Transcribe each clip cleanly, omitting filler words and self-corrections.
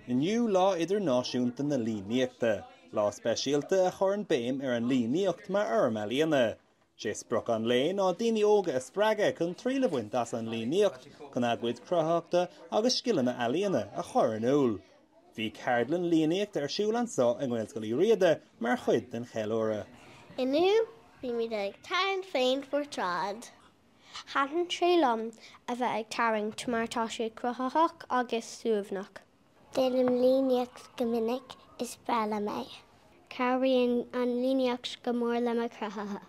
Inniu lá Idirnáisiúnta na Líníochta, lá speisialta a chur an béim an Líníocht mar ealaíne. Sé spruc an léin á daoine óga a spreaga chun trílehhaint as an Líníocht chun agmuid cruthaachta agus scileanna ealaíne a chur an úl. Bhí cheardlann Líníocht siúil anseo nGaelscoil Uí Riada mar chuid den cheiliúra. Inniu, bhí míad ag tarn féin for trád. Háan trí lom a bheith ag tarraingt mar tá sé cruthaach agus suamhnach. Déanam líneocht go minic is breala mé. Cabhraíonn an líneocht go mór le a cruthatha.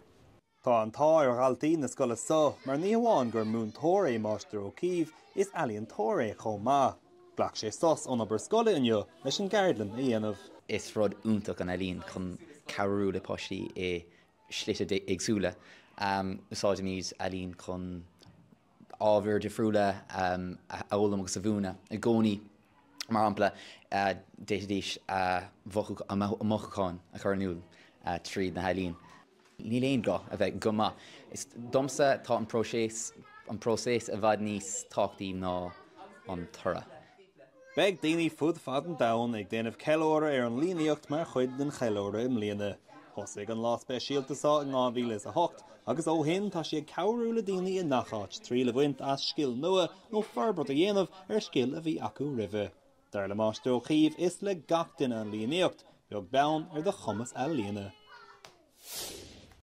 Tá an táir ghaltaí na scoile so, mar ní amháin gur múntóirí máiste ó Cíomh is ealaíonn tóirí chomh maith. Ghlach sé sos ón obair scoile inniu leis an cheardlann a dhéanamh. Is rud úntaach an ealaíne chun cabhrú le poistí é slite agsúla. Usáid níos ealaíne chun ábhar de friúla a ólam agus a bhúna a gcónaí mar ampla déis mochacháin a chur an úl tríd na ealaíne. Ní léon go a bheith go maith. Is domsa tá an prósés a bhad níos táchtaí ná an tura. Beg daoine fud fad an domhan ag déanamh ceiliúra an Líníocht mar chuid den cheiliúra mbliana. Thosaigh an lá speisialta sa in 2008 agus ó shin tá sé ag cabhrú le daoine in nacháit trílehhaint as scill nua nó forbrad a dhéanamh scill a bhí acu roimhe. Dar le máiste ó Cíomh is le gach duine an Líníocht, beag beann ar de chumas ealaíne.